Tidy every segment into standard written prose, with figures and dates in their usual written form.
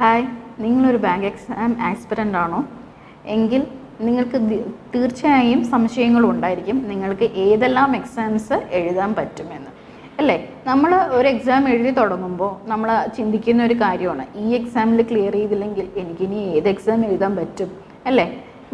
Hi, നിങ്ങളൊരു bank exam aspirant ആണോ? എങ്കിൽ നിങ്ങൾക്ക് തീർച്ചയായും സംശയങ്ങളുണ്ടായിരിക്കും നിങ്ങൾക്ക് ഏതെല്ലാം എക്സാംസ് എഴുതാൻ പറ്റുമെന്ന്, അല്ലേ? നമ്മൾ ഒരു എക്സാം എഴുതി തുടങ്ങുമ്പോൾ നമ്മൾ ചിന്തിക്കുന്ന ഒരു കാര്യമാണ്, ഈ എക്സാമിൽ ക്ലിയർ ചെയ്തില്ലെങ്കിൽ എനിക്കിനി ഏത് എക്സാം എഴുതാൻ പറ്റും, അല്ലേ?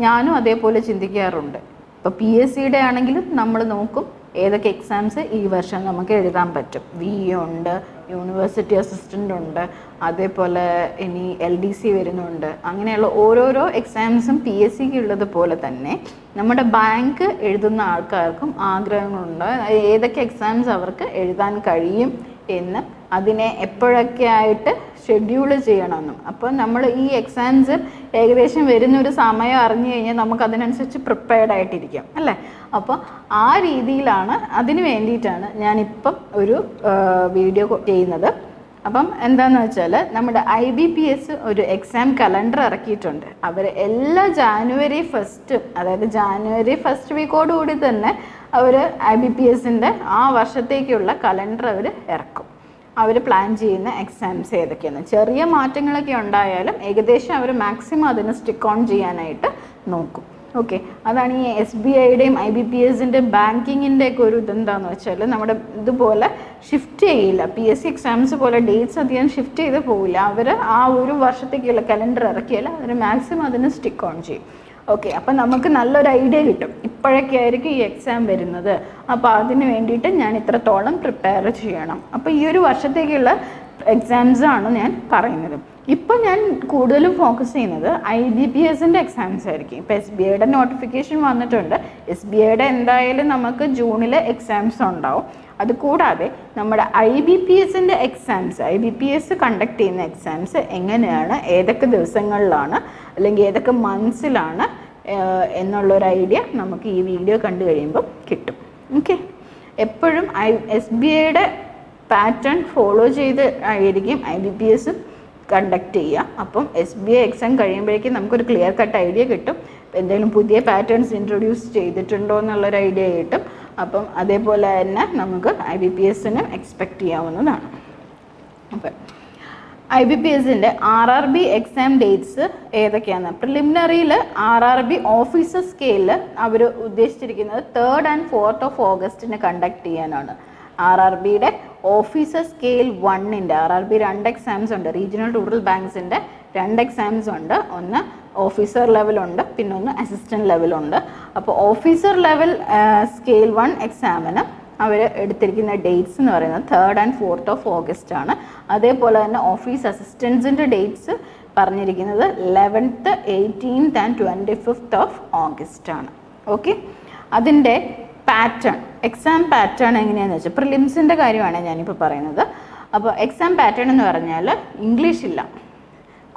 ഞാനും അതേപോലെ ചിന്തിക്കാറുണ്ട്. ഇപ്പോൾ PSCയുടെ ആണെങ്കിലും നമ്മൾ നോക്കും ഏതൊക്കെ എക്സാംസ് ഈ വർഷം നമുക്ക് എഴുതാൻ പറ്റും. VE ഉണ്ട്, യൂണിവേഴ്സിറ്റി അസിസ്റ്റൻ്റ് ഉണ്ട്, അതേപോലെ ഇനി LDC വരുന്നുണ്ട്. അങ്ങനെയുള്ള ഓരോരോ എക്സാംസും PSCക്ക് ഉള്ളതുപോലെ തന്നെ നമ്മുടെ ബാങ്ക് എഴുതുന്ന ആൾക്കാർക്കും ആഗ്രഹങ്ങളുണ്ട് ഏതൊക്കെ എക്സാംസ് അവർക്ക് എഴുതാൻ കഴിയും എന്ന്, അതിനെ എപ്പോഴൊക്കെ ആയിട്ട് ഷെഡ്യൂൾ ചെയ്യണമെന്നും. അപ്പോൾ നമ്മൾ ഈ എക്സാംസ് ഏകദേശം വരുന്നൊരു സമയം അറിഞ്ഞു കഴിഞ്ഞാൽ നമുക്കതിനനുസരിച്ച് പ്രിപ്പയർഡ് ആയിട്ടിരിക്കാം, അല്ലേ? അപ്പോൾ ആ രീതിയിലാണ്, അതിന് വേണ്ടിയിട്ടാണ് ഞാനിപ്പം ഒരു വീഡിയോ ചെയ്യുന്നത്. അപ്പം എന്താണെന്ന് വെച്ചാൽ നമ്മുടെ IBPS ഒരു എക്സാം കലണ്ടർ ഇറക്കിയിട്ടുണ്ട്. അവർ എല്ലാ ജാനുവരി 1 അതായത് ജാനുവരി 1 വീക്കോടുകൂടി തന്നെ അവർ IBPSൻ്റെ ആ വർഷത്തേക്കുള്ള കലണ്ടർ അവർ ഇറക്കും. അവർ പ്ലാൻ ചെയ്യുന്ന എക്സാംസ് ഏതൊക്കെയാണ്. ചെറിയ മാറ്റങ്ങളൊക്കെ ഉണ്ടായാലും ഏകദേശം അവർ മാക്സിമം അതിന് സ്റ്റിക്ക് ഓൺ ചെയ്യാനായിട്ട് നോക്കും. ഓക്കെ, അതാണ് ഈ SBIയുടെയും IBPSൻ്റെയും ബാങ്കിങ്ങിൻ്റെ ഒക്കെ ഒരു ഇതെന്താണെന്ന് വെച്ചാൽ, നമ്മുടെ ഇതുപോലെ ഷിഫ്റ്റ് ചെയ്യില്ല. PSC എക്സാംസ് പോലെ ഡേറ്റ്സ് അധികം ഷിഫ്റ്റ് ചെയ്ത് പോവില്ല. അവർ ആ ഒരു വർഷത്തേക്കുള്ള കലണ്ടർ ഇറക്കിയാൽ അവർ മാക്സിമം അതിന് സ്റ്റിക്ക് ഓൺ ചെയ്യും. ഓക്കെ, അപ്പം നമുക്ക് നല്ലൊരു ഐഡിയ കിട്ടും ഇപ്പോഴൊക്കെ ആയിരിക്കും ഈ എക്സാം വരുന്നത്, അപ്പോൾ അതിന് വേണ്ടിയിട്ട് ഞാൻ ഇത്രത്തോളം പ്രിപ്പയർ ചെയ്യണം. അപ്പോൾ ഈ ഒരു വർഷത്തേക്കുള്ള എക്സാംസാണ് ഞാൻ പറയുന്നത്. ഇപ്പം ഞാൻ കൂടുതലും ഫോക്കസ് ചെയ്യുന്നത് IBPSൻ്റെ എക്സാംസ് ആയിരിക്കും. ഇപ്പോൾ SBIയുടെ നോട്ടിഫിക്കേഷൻ വന്നിട്ടുണ്ട്. SBIയുടെ എന്തായാലും നമുക്ക് ജൂണിൽ എക്സാംസ് ഉണ്ടാവും. അതുകൂടാതെ നമ്മുടെ IBPSൻ്റെ എക്സാംസ്, IBPS കണ്ടക്ട് ചെയ്യുന്ന എക്സാംസ് എങ്ങനെയാണ്, ഏതൊക്കെ ദിവസങ്ങളിലാണ് അല്ലെങ്കിൽ ഏതൊക്കെ മന്ത്സിലാണ് എന്നുള്ളൊരു ഐഡിയ നമുക്ക് ഈ വീഡിയോ കണ്ടു കഴിയുമ്പോൾ കിട്ടും. ഓക്കെ, എപ്പോഴും SBIയുടെ പാറ്റേൺ ഫോളോ ചെയ്ത് ആയിരിക്കും IBPS കണ്ടക്ട് ചെയ്യുക. അപ്പം SBI എക്സാം കഴിയുമ്പോഴേക്കും നമുക്കൊരു ക്ലിയർ കട്ട് ഐഡിയ കിട്ടും. എന്തെങ്കിലും പുതിയ പാറ്റേൺസ് ഇൻട്രൊഡ്യൂസ് ചെയ്തിട്ടുണ്ടോ എന്നുള്ളൊരു ഐഡിയ കിട്ടും. അപ്പം അതേപോലെ തന്നെ നമുക്ക് IBPSന് എക്സ്പെക്റ്റ് ചെയ്യാവുന്നതാണ്. അപ്പം IBPSൻ്റെ RRB എക്സാം ഡേറ്റ്സ് ഏതൊക്കെയാണ്? പ്രിലിമിനറിയിൽ RRB ഓഫീസർ സ്കെയിലിൽ അവർ ഉദ്ദേശിച്ചിരിക്കുന്നത് 3rd and 4th ഓഗസ്റ്റിന് കണ്ടക്ട് ചെയ്യാനാണ്. RRBയുടെ ഓഫീസർ സ്കെയിൽ 1ൻ്റെ RRB 2 എക്സാംസ് ഉണ്ട്. റീജിയണൽ റൂറൽ ബാങ്ക്സിൻ്റെ 2 എക്സാംസ് ഉണ്ട്. ഒന്ന് ഓഫീസർ ലെവലുണ്ട്, പിന്നെ ഒന്ന് അസിസ്റ്റൻറ്റ് ലെവലുണ്ട്. അപ്പോൾ ഓഫീസർ ലെവൽ സ്കെയിൽ 1 എക്സാമിന് അവർ എടുത്തിരിക്കുന്ന ഡേറ്റ്സ് എന്ന് പറയുന്നത് 3rd and 4th ഓഗസ്റ്റ് ആണ്. അതേപോലെ തന്നെ ഓഫീസ് അസിസ്റ്റൻസിൻ്റെ ഡേറ്റ്സ് പറഞ്ഞിരിക്കുന്നത് 11th, 18th and 25th August ആണ്. ഓക്കെ, അതിൻ്റെ പാറ്റേൺ, എക്സാം പാറ്റേൺ എങ്ങനെയാണെന്ന് വെച്ചാൽ, പ്രിലിംസിൻ്റെ കാര്യമാണ് ഞാനിപ്പോൾ പറയുന്നത്. അപ്പോൾ എക്സാം പാറ്റേൺ എന്ന് പറഞ്ഞാൽ ഇംഗ്ലീഷില്ല,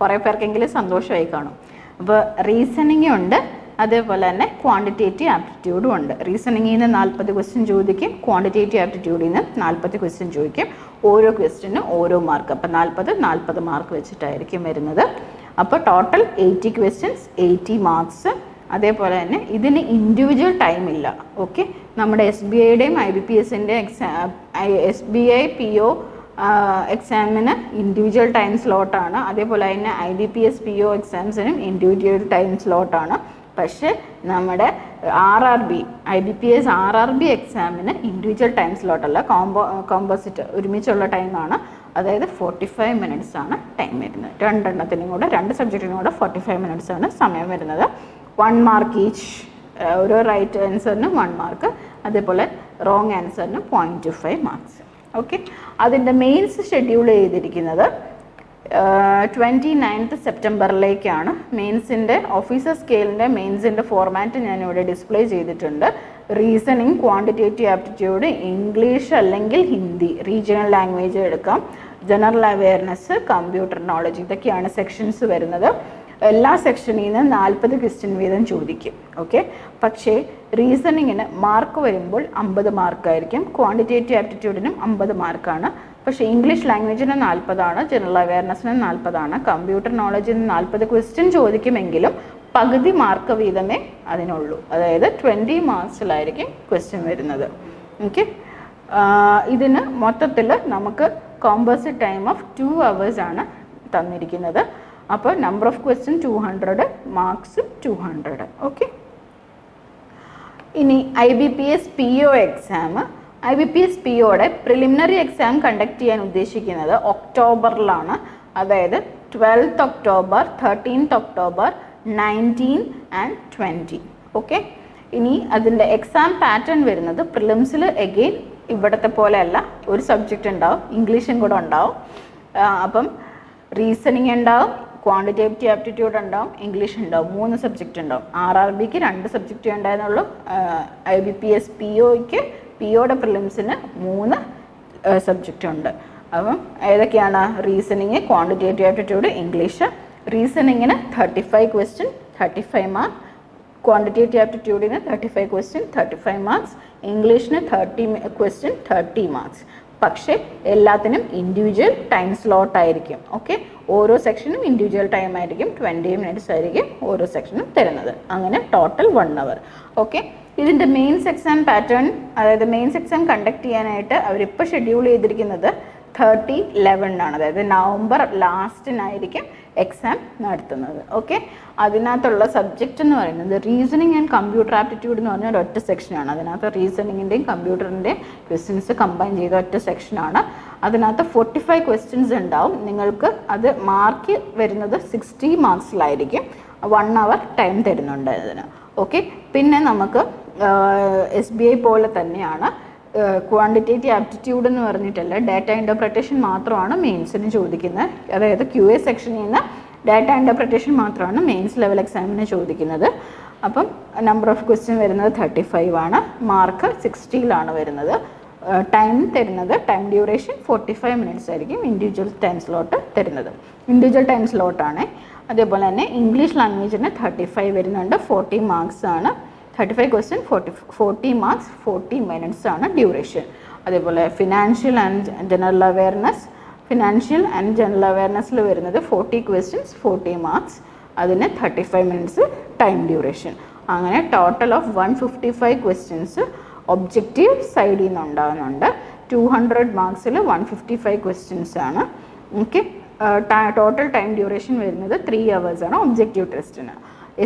കുറേ പേർക്കെങ്കിലും സന്തോഷമായി കാണും. അപ്പോൾ റീസണിങ് ഉണ്ട്, അതേപോലെ തന്നെ ക്വാണ്ടിറ്റേറ്റീവ് ആപ്റ്റിറ്റ്യൂഡും ഉണ്ട്. റീസണിങ്ങിൽ നിന്ന് 40 ക്വസ്റ്റ്യൻ ചോദിക്കും, ക്വാണ്ടിറ്റേറ്റീവ് ആപ്റ്റിറ്റ്യൂഡിൽ നിന്ന് 40 ക്വസ്റ്റ്യൻ ചോദിക്കും. ഓരോ ക്വസ്റ്റ്യനും ഓരോ മാർക്ക്, അപ്പോൾ 40 മാർക്ക് വെച്ചിട്ടായിരിക്കും വരുന്നത്. അപ്പോൾ ടോട്ടൽ 80 ക്വസ്റ്റ്യൻസ്, 80 മാർക്സ്. അതേപോലെ തന്നെ ഇതിന് ഇൻഡിവിജ്വൽ ടൈം ഇല്ല. ഓക്കെ, നമ്മുടെ SBIയുടെയും IBPSൻ്റെ SBI PO എക്സാമിന് ഇൻഡിവിജ്വൽ ടൈം സ്ലോട്ടാണ്. അതേപോലെ തന്നെ IBPS PO എക്സാംസിനും ഇൻഡിവിജ്വൽ ടൈം സ്ലോട്ടാണ്. പക്ഷേ നമ്മുടെ IBPS RRB എക്സാമിന് ഇൻഡിവിജ്വൽ ടൈം സ്ലോട്ടല്ല, കോമ്പോസിറ്റ് ഒരുമിച്ചുള്ള ടൈമാണ്. അതായത് 45 മിനിറ്റ്സ് ആണ് ടൈം വരുന്നത്. രണ്ടെണ്ണത്തിനും കൂടെ, 2 സബ്ജക്റ്റിനും കൂടെ 45 മിനിറ്റ്സ് ആണ് സമയം വരുന്നത്. 1 മാർക്ക് ഈച്ച്, ഓരോ റൈറ്റ് ആൻസറിനും 1 മാർക്ക്, അതേപോലെ റോങ് ആൻസറിന് 0.25 മാർക്സ്. ഓക്കെ, അതിൻ്റെ മെയിൻസ് ഷെഡ്യൂൾ ചെയ്തിരിക്കുന്നത് 29th സെപ്റ്റംബറിലേക്കാണ്. മെയിൻസിൻ്റെ ഓഫീസർ സ്കെയിലിൻ്റെ മെയിൻസിൻ്റെ ഫോർമാറ്റ് ഞാനിവിടെ ഡിസ്പ്ലേ ചെയ്തിട്ടുണ്ട്. റീസണിങ്, ക്വാണ്ടിറ്റേറ്റീവ് ആപ്റ്റിറ്റ്യൂഡ്, ഇംഗ്ലീഷ് അല്ലെങ്കിൽ ഹിന്ദി, റീജിയണൽ ലാംഗ്വേജ് എടുക്കാം, ജനറൽ അവെയർനെസ്, കമ്പ്യൂട്ടർ നോളജ്, ഇതൊക്കെയാണ് സെക്ഷൻസ് വരുന്നത്. എല്ലാ സെക്ഷനിൽ നിന്ന് 40 ക്വസ്റ്റ്യൻ വീതം ചോദിക്കും. ഓക്കെ, പക്ഷേ റീസണിങ്ങിന് മാർക്ക് വരുമ്പോൾ 50 മാർക്കായിരിക്കും, ക്വാണ്ടിറ്റേറ്റീവ് ആപ്റ്റിറ്റ്യൂഡിനും 50 മാർക്കാണ്. പക്ഷേ ഇംഗ്ലീഷ് ലാംഗ്വേജിന് 40 ജനറൽ അവെയർനെസ്സിന് 40 കമ്പ്യൂട്ടർ നോളജിന് 40 ക്വസ്റ്റ്യൻ ചോദിക്കുമെങ്കിലും പകുതി മാർക്ക് വീതമേ അതിനുള്ളൂ. അതായത് 20 മാർക്സിലായിരിക്കും ക്വസ്റ്റ്യൻ വരുന്നത്. ഓക്കെ, ഇതിന് മൊത്തത്തിൽ നമുക്ക് കോമ്പോസിറ്റ് ടൈം ഓഫ് 2 hours ആണ് തന്നിരിക്കുന്നത്. അപ്പോൾ number of question 200, marks 200. Okay. ഇനി IBPS PO എക്സാം. IBPS POയുടെ പ്രിലിമിനറി എക്സാം കണ്ടക്ട് ചെയ്യാൻ ഉദ്ദേശിക്കുന്നത് ഒക്ടോബറിലാണ്. അതായത് 12th October, 13th October, 19 and 20. Okay. ഇനി അതിൻ്റെ എക്സാം പാറ്റേൺ വരുന്നത് പ്രിലിംസിൽ എഗെയിൻ ഇവിടത്തെ പോലെയല്ല, ഒരു സബ്ജക്റ്റ് ഉണ്ടാവും, ഇംഗ്ലീഷും കൂടെ ഉണ്ടാവും. അപ്പം റീസണിങ് ഉണ്ടാവും, ക്വാണ്ടിറ്റേറ്റീവ് ആപ്റ്റിറ്റ്യൂഡ് ഉണ്ടാവും, ഇംഗ്ലീഷ് ഉണ്ടാവും, 3 സബ്ജക്റ്റ് ഉണ്ടാവും. RRBക്ക് 2 സബ്ജക്റ്റ് ഉണ്ടായിരുന്നുള്ളൂ. IBPS POയ്ക്ക് POയുടെ പ്രിലിംസിന് 3 സബ്ജക്റ്റ് ഉണ്ട്. അപ്പം ഏതൊക്കെയാണ്? Reasoning, quantitative aptitude, English. റീസണിങ്ങിന് 35 ക്വസ്റ്റ്യൻ 35 മാർക്ക്, ക്വാണ്ടിറ്റേറ്റീവ് ആപ്റ്റിറ്റ്യൂഡിന് 35 ക്വസ്റ്റ്യൻ 35 മാർക്സ്, ഇംഗ്ലീഷിന് 30 ക്വസ്റ്റ്യൻ 30 മാർക്സ്. പക്ഷേ എല്ലാത്തിനും ഇൻഡിവിജ്വൽ ടൈം സ്ലോട്ട് ആയിരിക്കും. ഓക്കെ. ഓരോ സെക്ഷനും ഇൻഡിവിജ്വൽ ടൈം ആയിരിക്കും, 20 മിനിറ്റ്സ് ആയിരിക്കും ഓരോ സെക്ഷനും തരുന്നത്. അങ്ങനെ ടോട്ടൽ 1 hour. ഓക്കെ. ഇതിൻ്റെ മെയിൻസ് എക്സാം പാറ്റേൺ, അതായത് മെയിൻസ് എക്സാം കണ്ടക്ട് ചെയ്യാനായിട്ട് അവരിപ്പോൾ ഷെഡ്യൂൾ ചെയ്തിരിക്കുന്നത് 30/11 അതായത് നവംബർ ലാസ്റ്റിനായിരിക്കും എക്സാം നടത്തുന്നത്. ഓക്കെ. അതിനകത്തുള്ള സബ്ജക്റ്റ് എന്ന് പറയുന്നത് റീസണിങ് ആൻഡ് കമ്പ്യൂട്ടർ ആപ്റ്റിറ്റ്യൂഡ് എന്ന് പറഞ്ഞാൽ ഒറ്റ സെക്ഷനാണ്. അതിനകത്ത് റീസണിങ്ങിൻ്റെയും കമ്പ്യൂട്ടറിൻ്റെയും ക്വസ്റ്റ്യൻസ് കമ്പൈൻ ചെയ്ത ഒറ്റ സെക്ഷനാണ്. അതിനകത്ത് 45 ക്വസ്റ്റ്യൻസ് ഉണ്ടാവും. നിങ്ങൾക്ക് അത് മാർക്ക് വരുന്നത് 60 മാർക്സിലായിരിക്കും. 1 hour ടൈം തരുന്നുണ്ട് അതിന്. ഓക്കെ. പിന്നെ നമുക്ക് SBI പോലെ തന്നെയാണ് ക്വാണ്ടിറ്റേറ്റീവ് ആപ്റ്റിറ്റ്യൂഡ് എന്ന് പറഞ്ഞിട്ടല്ല, ഡാറ്റ ഇൻ്റർപ്രിട്ടേഷൻ മാത്രമാണ് മെയിൻസിന് ചോദിക്കുന്നത്. അതായത് QA സെക്ഷനിൽ നിന്ന് ഡാറ്റ ഇൻ്റർപ്രിട്ടേഷൻ മാത്രമാണ് മെയിൻസ് ലെവൽ എക്സാമിന് ചോദിക്കുന്നത്. അപ്പം നമ്പർ ഓഫ് ക്വസ്റ്റ്യൻ വരുന്നത് 35 ആണ്, മാർക്ക് 60ലാണ് വരുന്നത്. ടൈം തരുന്നത്, ടൈം ഡ്യൂറേഷൻ 45 മിനിറ്റ്സ് ആയിരിക്കും ഇൻഡിവിജ്വൽ ടൈം സ്ലോട്ട് തരുന്നത്. ഇൻഡിവിജ്വൽ ടൈം സ്ലോട്ടാണ്. അതേപോലെ തന്നെ ഇംഗ്ലീഷ് ലാംഗ്വേജിന് 35 വരുന്നുണ്ട്, 40 മാർക്സ് ആണ്. 35 ക്വസ്റ്റ്യൻ 40 മാർക്സ്, 40 മിനിറ്റ്സ് ആണ് ഡ്യൂറേഷൻ. അതേപോലെ ഫിനാൻഷ്യൽ ആൻഡ് ജനറൽ അവയർനെസ്സിൽ വരുന്നത് 40 ക്വസ്റ്റ്യൻസ് 40 മാർക്സ്, അതിന് 35 മിനിറ്റ്സ് ടൈം ഡ്യൂറേഷൻ. അങ്ങനെ ടോട്ടൽ ഓഫ് 155 ക്വസ്റ്റ്യൻസ് ഒബ്ജക്റ്റീവ് സൈഡിൽ നിന്ന് ഉണ്ടാകുന്നുണ്ട്. 200 മാർക്സിൽ 155 ക്വസ്റ്റ്യൻസ് ആണ്. ഓക്കെ. ടോട്ടൽ ടൈം ഡ്യൂറേഷൻ വരുന്നത് 3 hours ആണ് ഒബ്ജക്റ്റീവ് ടെസ്റ്റിന്.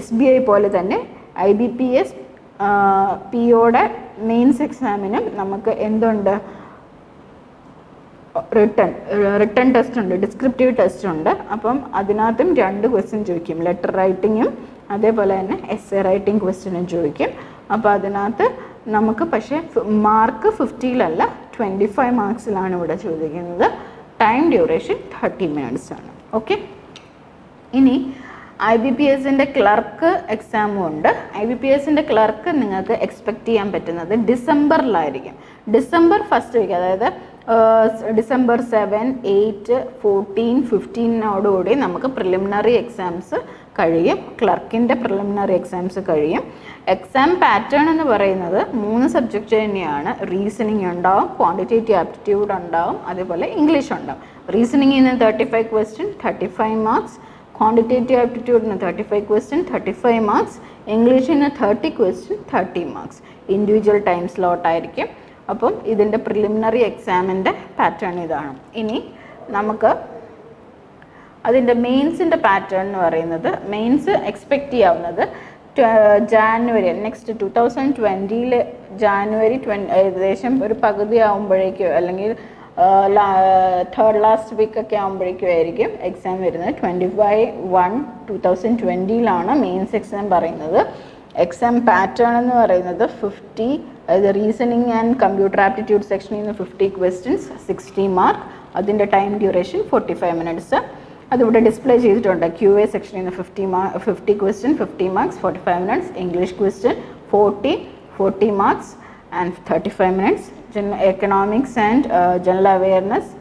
SBI പോലെ തന്നെ IBPS POയുടെ മെയിൻസ് എക്സാമിനും നമുക്ക് എന്തുണ്ട്? റിട്ടൺ ടെസ്റ്റ് ഉണ്ട്, ഡിസ്ക്രിപ്റ്റീവ് ടെസ്റ്റ് ഉണ്ട്. അപ്പം അതിനകത്തും 2 ക്വസ്റ്റ്യൻ ചോദിക്കും, ലെറ്റർ റൈറ്റിങ്ങും അതേപോലെ തന്നെ essay റൈറ്റിംഗ് ക്വസ്റ്റ്യനും ചോദിക്കും. അപ്പോൾ അതിനകത്ത് നമുക്ക് പക്ഷേ മാർക്ക് 50-ലല്ല 25 മാർക്സിലാണ് ഇവിടെ ചോദിക്കുന്നത്. ടൈം ഡ്യൂറേഷൻ 30 മിനിറ്റ്സ് ആണ്. ഓക്കെ. ഇനി IBPSൻ്റെ ക്ലർക്ക് എക്സാമും ഉണ്ട്. IBPSൻ്റെ ക്ലർക്ക് നിങ്ങൾക്ക് എക്സ്പെക്റ്റ് ചെയ്യാൻ പറ്റുന്നത് ഡിസംബറിലായിരിക്കും. ഡിസംബർ ഫസ്റ്റ് വീക്ക്, അതായത് ഡിസംബർ 7, 8, 14, 15 നമുക്ക് പ്രിലിമിനറി എക്സാംസ് കഴിയും. ക്ലർക്കിൻ്റെ പ്രിലിമിനറി എക്സാംസ് കഴിയും. എക്സാം പാറ്റേൺ എന്ന് പറയുന്നത് 3 സബ്ജക്റ്റ് തന്നെയാണ്. റീസണിങ് ഉണ്ടാവും, ക്വാണ്ടിറ്റേറ്റീവ് ആപ്റ്റിറ്റ്യൂഡ് ഉണ്ടാവും, അതേപോലെ ഇംഗ്ലീഷ് ഉണ്ടാവും. റീസണിങ്ങിൽ നിന്ന് 35 ക്വസ്റ്റ്യൻ 35 മാർക്സ്, ക്വാണ്ടിറ്റേറ്റീവ് ആപ്റ്റിറ്റ്യൂഡിന് 35 ക്വസ്റ്റ്യൻ 35 മാർക്സ്, ഇംഗ്ലീഷിന് 30 question 30 marks. Individual time slot ആയിരിക്കും. അപ്പം ഇതിൻ്റെ പ്രിലിമിനറി എക്സാമിൻ്റെ പാറ്റേൺ ഇതാണ്. ഇനി നമുക്ക് അതിൻ്റെ മെയിൻസിൻ്റെ പാറ്റേൺ എന്ന് പറയുന്നത്, മെയിൻസ് എക്സ്പെക്റ്റ് ചെയ്യാവുന്നത് ജാനുവരി നെക്സ്റ്റ് 2020 ജാനുവരി ഏകദേശം ഒരു പകുതി ആകുമ്പോഴേക്കോ അല്ലെങ്കിൽ തേർഡ് ലാസ്റ്റ് വീക്ക് ഒക്കെ ആകുമ്പോഴേക്കും ആയിരിക്കും എക്സാം വരുന്നത്. 25/1/2020 മെയിൻസ് എക്സാം പറയുന്നത്. എക്സാം പാറ്റേൺ എന്ന് പറയുന്നത് 50, അതായത് റീസണിങ് ആൻഡ് കമ്പ്യൂട്ടർ ആപ്റ്റിറ്റ്യൂഡ് സെക്ഷനിൽ നിന്ന് 50 ക്വസ്റ്റ്യൻസ് 60 മാർക്ക്, അതിൻ്റെ ടൈം ഡ്യൂറേഷൻ 45 മിനിറ്റ്സ്. അതിവിടെ ഡിസ്പ്ലേ ചെയ്തിട്ടുണ്ട്. QA സെക്ഷനിൽ നിന്ന് 50 question 50 marks 45 minutes, English question 40 marks and 35 minutes. Economics and general awareness,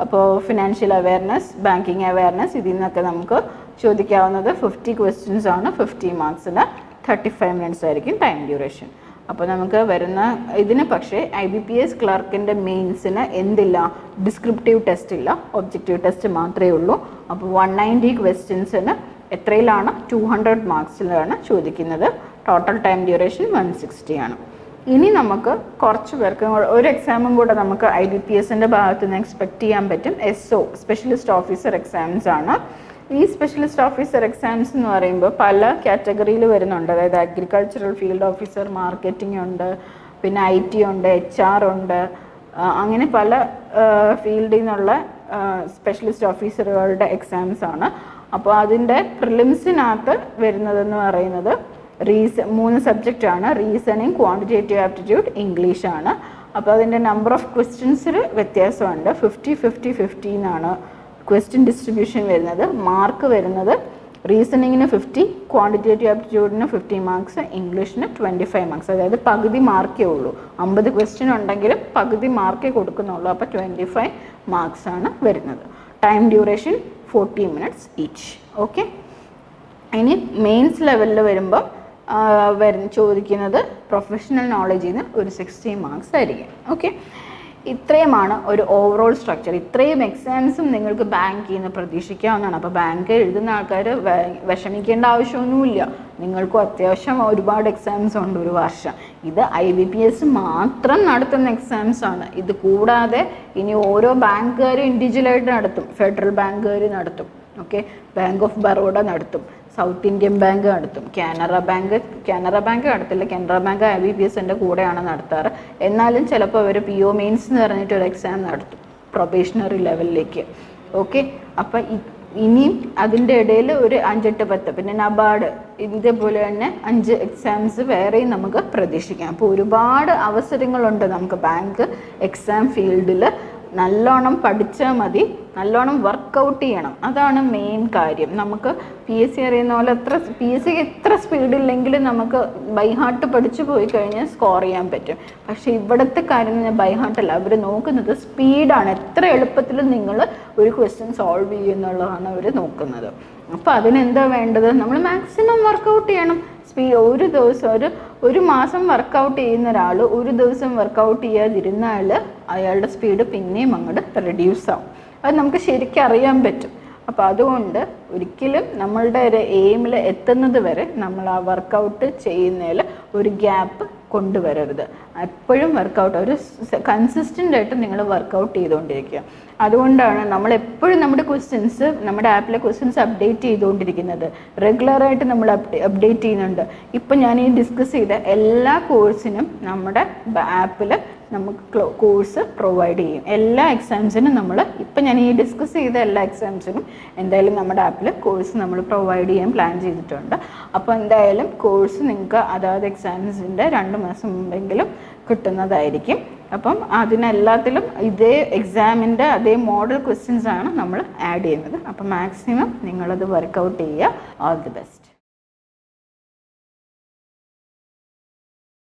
അപ്പോൾ ഫിനാൻഷ്യൽ അവെയർനെസ്, ബാങ്കിങ് അവെയർനെസ്, ഇതിൽ നിന്നൊക്കെ നമുക്ക് ചോദിക്കാവുന്നത് 50 ക്വസ്റ്റ്യൻസ് ആണ്. 50 മാർക്സിന് 35 മിനിറ്റ്സ് ആയിരിക്കും ടൈം ഡ്യൂറേഷൻ. അപ്പോൾ നമുക്ക് വരുന്ന ഇതിന് പക്ഷേ IBPS ക്ലർക്കിൻ്റെ മെയിൻസിന് എന്തില്ല? ഡിസ്ക്രിപ്റ്റീവ് ടെസ്റ്റ് ഇല്ല, ഒബ്ജക്റ്റീവ് ടെസ്റ്റ് മാത്രമേ ഉള്ളൂ. അപ്പോൾ 190 ക്വസ്റ്റ്യൻസിന് എത്രയിലാണ്? 200 മാർക്സിലാണ് ചോദിക്കുന്നത്. ടോട്ടൽ ടൈം ഡ്യൂറേഷൻ 160 ആണ്. ഇനി നമുക്ക് കുറച്ച് പേർക്ക് ഒരു എക്സാമും കൂടെ നമുക്ക് IBPSൻ്റെ ഭാഗത്ത് നിന്ന് എക്സ്പെക്റ്റ് ചെയ്യാൻ പറ്റും. SO സ്പെഷ്യലിസ്റ്റ് ഓഫീസർ എക്സാംസ് ആണ്. ഈ സ്പെഷ്യലിസ്റ്റ് ഓഫീസർ എക്സാംസ് എന്ന് പറയുമ്പോൾ പല കാറ്റഗറിയിൽ വരുന്നുണ്ട്. അതായത് അഗ്രികൾച്ചറൽ ഫീൽഡ് ഓഫീസർ, മാർക്കറ്റിംഗ് ഉണ്ട്, പിന്നെ IT ഉണ്ട്, HR ഉണ്ട്, അങ്ങനെ പല ഫീൽഡിൽ നിന്നുള്ള സ്പെഷ്യലിസ്റ്റ് ഓഫീസറുകളുടെ എക്സാംസ് ആണ്. അപ്പോൾ അതിൻ്റെ പ്രിലിംസിനകത്ത് വരുന്നതെന്ന് പറയുന്നത് 3 സബ്ജക്റ്റാണ്. റീസണിങ്, ക്വാണ്ടിറ്റേറ്റീവ് ആപ്റ്റിറ്റ്യൂഡ്, ഇംഗ്ലീഷ് ആണ്. അപ്പോൾ അതിൻ്റെ നമ്പർ ഓഫ് ക്വസ്റ്റ്യൻസിൽ വ്യത്യാസമുണ്ട്. 50-50-50 എന്നാണ് ക്വസ്റ്റ്യൻ ഡിസ്ട്രിബ്യൂഷൻ വരുന്നത്. മാർക്ക് വരുന്നത് റീസണിങ്ങിന് 50, ക്വാണ്ടിറ്റേറ്റീവ് ആപ്റ്റിറ്റ്യൂഡിന് 50 മാർക്സ്, ഇംഗ്ലീഷിന് 25 മാർക്സ്. അതായത് പകുതി മാർക്കേ ഉള്ളൂ. 50 ക്വസ്റ്റ്യൻ ഉണ്ടെങ്കിലും പകുതി മാർക്കേ കൊടുക്കുന്നുള്ളൂ. അപ്പോൾ 25 മാർക്സ് ആണ് വരുന്നത്. Time duration 40 minutes each. Okay, ഇനി മെയിൻസ് ലെവലിൽ വരുമ്പോൾ ചോദിക്കുന്നത് പ്രൊഫഷണൽ നോളജിൽ നിന്ന് ഒരു 60 മാർക്സ് ആയിരിക്കും. ഓക്കെ, ഇത്രയുമാണ് ഒരു ഓവറോൾ സ്ട്രക്ചർ. ഇത്രയും എക്സാംസും നിങ്ങൾക്ക് ബാങ്കിൽ നിന്ന് പ്രതീക്ഷിക്കാവുന്നതാണ്. അപ്പോൾ ബാങ്ക് എഴുതുന്ന ആൾക്കാർ വിഷമിക്കേണ്ട ആവശ്യമൊന്നുമില്ല. നിങ്ങൾക്കും അത്യാവശ്യം ഒരുപാട് എക്സാംസ് ഉണ്ട് ഒരു വർഷം. ഇത് IBPS മാത്രം നടത്തുന്ന എക്സാംസ് ആണ്. ഇത് കൂടാതെ ഇനി ഓരോ ബാങ്കുകാരും ഇൻഡിവിജ്വലായിട്ട് നടത്തും. ഫെഡറൽ ബാങ്കുകാർ നടത്തും, ഓക്കെ, ബാങ്ക് ഓഫ് ബറോഡ നടത്തും, സൗത്ത് ഇന്ത്യൻ ബാങ്ക് നടത്തും, കാനറ ബാങ്ക് നടത്തില്ല. കാനറ ബാങ്ക് IBPSൻ്റെ കൂടെയാണ് നടത്താറ്. എന്നാലും ചിലപ്പോൾ അവർ PO മെയിൻസ് എന്ന് പറഞ്ഞിട്ട് ഒരു എക്സാം നടത്തും പ്രൊബേഷണറി ലെവലിലേക്ക്. ഓക്കെ, അപ്പം ഇനിയും അതിൻ്റെ ഇടയിൽ ഒരു 5-8-10 പിന്നെ നബാർഡ് ഇതേപോലെ തന്നെ 5 എക്സാംസ് വേറെയും നമുക്ക് പ്രതീക്ഷിക്കാം. അപ്പോൾ ഒരുപാട് അവസരങ്ങളുണ്ട് നമുക്ക് ബാങ്ക് എക്സാം ഫീൽഡിൽ. നല്ലോണം പഠിച്ചാൽ മതി, നല്ലോണം വർക്കൗട്ട് ചെയ്യണം. അതാണ് മെയിൻ കാര്യം. നമുക്ക് PSC അറിയുന്ന പോലെ PSC എത്ര സ്പീഡില്ലെങ്കിലും നമുക്ക് ബൈഹാർട്ട് പഠിച്ചു പോയി കഴിഞ്ഞാൽ സ്കോർ ചെയ്യാൻ പറ്റും. പക്ഷേ ഇവിടുത്തെ കാര്യം ബൈഹാർട്ടല്ല, അവർ നോക്കുന്നത് സ്പീഡാണ്. എത്ര എളുപ്പത്തിൽ നിങ്ങൾ ഒരു ക്വസ്റ്റ്യൻ സോൾവ് ചെയ്യുന്നുള്ളതാണ് അവർ നോക്കുന്നത്. അപ്പോൾ അതിനെന്താ വേണ്ടത്? നമ്മൾ മാക്സിമം വർക്കൗട്ട് ചെയ്യണം. ഒരു ദിവസം ഒരു മാസം വർക്കൗട്ട് ചെയ്യുന്ന ഒരാൾ ഒരു ദിവസം വർക്കൗട്ട് ചെയ്യാതിരുന്നാൽ അയാളുടെ സ്പീഡ് പിന്നെയും അങ്ങോട്ട് റെഡ്യൂസ് ആവും. അത് നമുക്ക് ശരിക്കും അറിയാൻ പറ്റും. അപ്പോൾ അതുകൊണ്ട് ഒരിക്കലും നമ്മളുടെ ഒരു എയിമിൽ എത്തുന്നത് വരെ നമ്മൾ ആ വർക്കൗട്ട് ചെയ്യുന്നതിൽ ഒരു ഗ്യാപ്പ് കൊണ്ടുവരരുത്. എപ്പോഴും വർക്കൗട്ട് ഒരു കൺസിസ്റ്റൻ്റ് ആയിട്ട് നിങ്ങൾ വർക്കൗട്ട് ചെയ്തുകൊണ്ടിരിക്കുക. അതുകൊണ്ടാണ് നമ്മൾ എപ്പോഴും നമ്മുടെ ആപ്പിലെ ക്വസ്റ്റ്യൻസ് അപ്ഡേറ്റ് ചെയ്തുകൊണ്ടിരിക്കുന്നത്. റെഗുലറായിട്ട് നമ്മൾ അപ്ഡേറ്റ് ചെയ്യുന്നുണ്ട്. ഇപ്പം ഞാൻ ഈ ഡിസ്കസ് ചെയ്ത എല്ലാ കോഴ്സിനും നമ്മുടെ ആപ്പിൽ നമുക്ക് കോഴ്സ് പ്രൊവൈഡ് ചെയ്യും. എല്ലാ എക്സാംസിനും ഇപ്പം ഞാൻ ഈ ഡിസ്കസ് ചെയ്ത എല്ലാ എക്സാംസിനും എന്തായാലും നമ്മുടെ ആപ്പിൽ കോഴ്സ് നമ്മൾ പ്രൊവൈഡ് ചെയ്യാൻ പ്ലാൻ ചെയ്തിട്ടുണ്ട്. അപ്പോൾ എന്തായാലും കോഴ്സ് നിങ്ങൾക്ക് അതാത് എക്സാംസിൻ്റെ 2 മാസം മുമ്പെങ്കിലും കിട്ടുന്നതായിരിക്കും. അപ്പം അതിനെല്ലാത്തിലും ഇതേ എക്സാമിൻ്റെ അതേ മോഡൽ ക്വസ്റ്റ്യൻസ് ആണ് നമ്മൾ ആഡ് ചെയ്യുന്നത്. അപ്പം മാക്സിമം നിങ്ങളത് വർക്കൗട്ട് ചെയ്യുക. All the best.